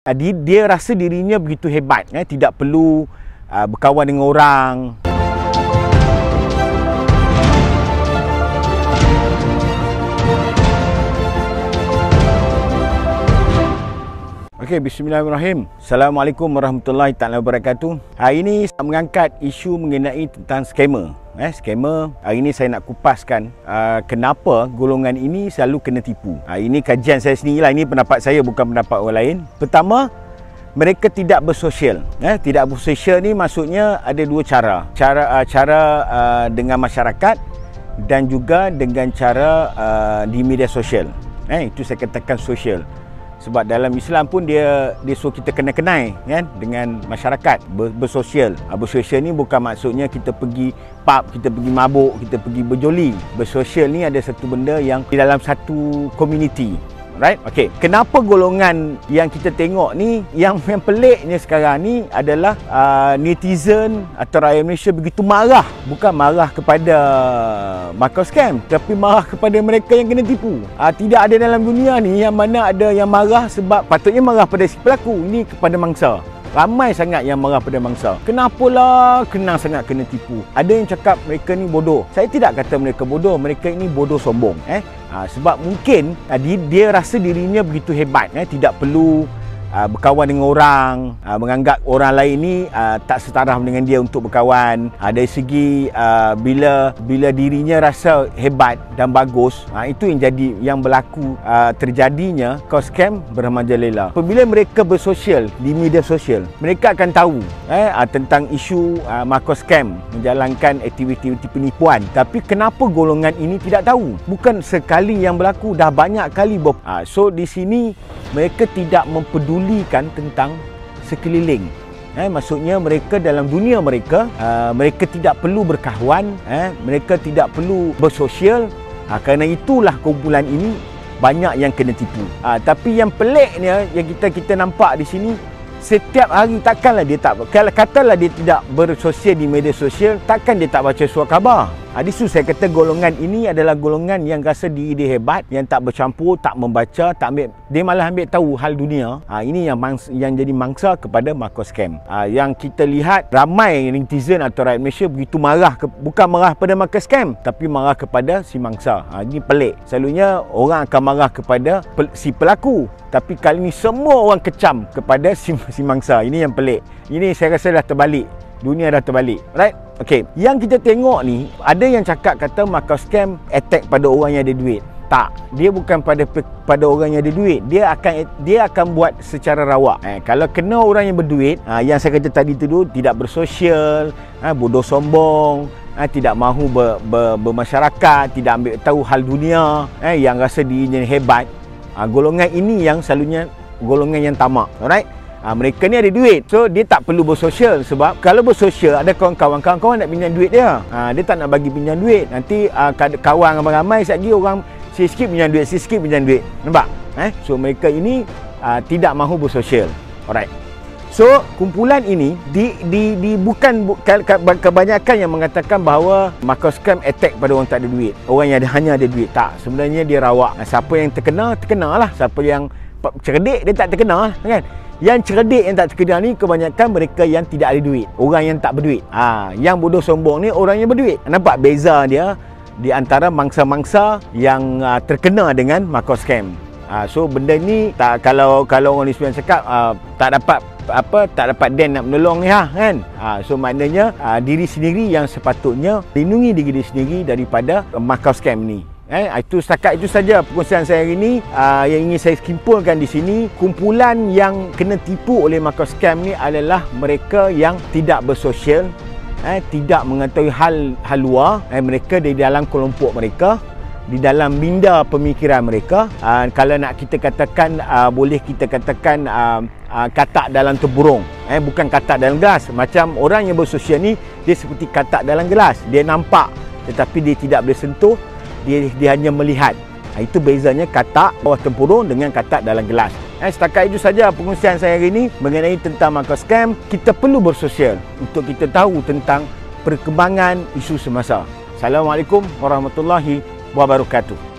Dia rasa dirinya begitu hebat, tidak perlu berkawan dengan orang. Okey, bismillahirrahmanirrahim. Assalamualaikum warahmatullahi taala wabarakatuh. Hari ini saya mengangkat isu mengenai tentang scammer. Scammer, hari ini saya nak kupaskan kenapa golongan ini selalu kena tipu. Ini kajian saya sendirilah, ini pendapat saya bukan pendapat orang lain. Pertama, mereka tidak bersosial. Tidak bersosial ni maksudnya ada dua cara. Cara dengan masyarakat dan juga dengan cara di media sosial. Itu saya katakan sosial. Sebab dalam Islam pun dia suruh kita kenal-kenal kan dengan masyarakat, bersosial. Bersosial ni bukan maksudnya kita pergi pub, kita pergi mabuk, kita pergi berjoli. Bersosial ni ada satu benda yang di dalam satu community. Right? Okey, kenapa golongan yang kita tengok ni yang peliknya sekarang ni adalah netizen atau rakyat Malaysia begitu marah, bukan marah kepada macro scam, tapi marah kepada mereka yang kena tipu. Tidak ada dalam dunia ni yang mana ada yang marah sebab patutnya marah pada si pelaku, ini kepada mangsa. Ramai sangat yang marah pada mangsa. Kenapalah kena sangat kena tipu? Ada yang cakap mereka ni bodoh. Saya tidak kata mereka bodoh, mereka ini bodoh sombong. Sebab mungkin dia rasa dirinya begitu hebat, tidak perlu berkawan dengan orang, menganggap orang lain ni tak setaraf dengan dia untuk berkawan. Dari segi bila dirinya rasa hebat dan bagus, itu yang berlaku terjadinya kos scam bermerajalela. Apabila mereka bersosial di media sosial, mereka akan tahu tentang isu macro scam, menjalankan aktiviti penipuan. Tapi kenapa golongan ini tidak tahu? Bukan sekali yang berlaku, dah banyak kali. So di sini mereka tidak mempedulikan tentang sekeliling. Maksudnya mereka dalam dunia mereka, mereka tidak perlu berkawan, mereka tidak perlu bersosial. Kerana itulah kumpulan ini banyak yang kena tipu. Tapi yang peliknya yang kita nampak di sini, setiap hari takkanlah dia tak, kalau katalah dia tidak bersosial di media sosial, takkan dia tak baca surat khabar. Disu saya kata golongan ini adalah golongan yang rasa diri dia hebat, yang tak bercampur, tak membaca, tak ambil, dia malah ambil tahu hal dunia. Ini yang jadi mangsa kepada macro scam. Yang kita lihat ramai netizen atau rakyat Malaysia begitu marah, bukan marah pada macro scam, tapi marah kepada si mangsa. Ini pelik. Selalunya orang akan marah kepada si pelaku, tapi kali ini semua orang kecam kepada si mangsa. Ini yang pelik. Ini saya rasa dah terbalik. Dunia dah terbalik. Right? Okey, yang kita tengok ni, ada yang cakap kata macro scam attack pada orang yang ada duit. Tak, dia bukan pada orang yang ada duit. Dia akan buat secara rawak. Kalau kena orang yang berduit, yang saya kata tadi tu, tidak bersosial, bodoh sombong, tidak mahu bermasyarakat, tidak ambil tahu hal dunia, yang rasa dirinya hebat, golongan ini yang selalunya golongan yang tamak. Alright? Mereka ni ada duit, so dia tak perlu bersosial. Sebab kalau bersosial, ada kawan-kawan nak pinjam duit dia, dia tak nak bagi pinjam duit. Nanti kawan ramai-ramai, sekejap orang sikit pinjam duit, nampak? So mereka ini tidak mahu bersosial. Alright. So kumpulan ini bukan kebanyakan yang mengatakan bahawa macro scam attack pada orang tak ada duit, orang yang hanya ada duit. Tak, sebenarnya dia rawak. Siapa yang terkena lah. Siapa yang cerdik, dia tak terkena kan. Yang cerdik yang tak terkena ni kebanyakan mereka yang tidak ada duit, orang yang tak berduit. Yang bodoh sombong ni orang yang berduit. Nampak beza dia di antara mangsa-mangsa yang terkena dengan macro scam. So benda ni kalau orang Islam cakap tak dapat den nak menolong ni kan. So maknanya diri sendiri yang sepatutnya lindungi diri sendiri daripada macro scam ni. Itu setakat itu saja perkongsian saya hari ini. Yang ingin saya simpulkan di sini, kumpulan yang kena tipu oleh macro scam ni adalah mereka yang tidak bersosial, tidak mengetahui hal luar. Mereka di dalam kelompok mereka, di dalam minda pemikiran mereka. Kalau nak kita katakan, boleh kita katakan katak dalam tempurung, bukan katak dalam gelas. Macam orang yang bersosial ni, dia seperti katak dalam gelas. Dia nampak tetapi dia tidak boleh sentuh. Dia hanya melihat. Itu bezanya katak bawah tempurung dengan katak dalam gelas. Setakat itu saja perkongsian saya hari ini mengenai tentang macro scam. Kita perlu bersosial untuk kita tahu tentang perkembangan isu semasa. Assalamualaikum warahmatullahi wabarakatuh.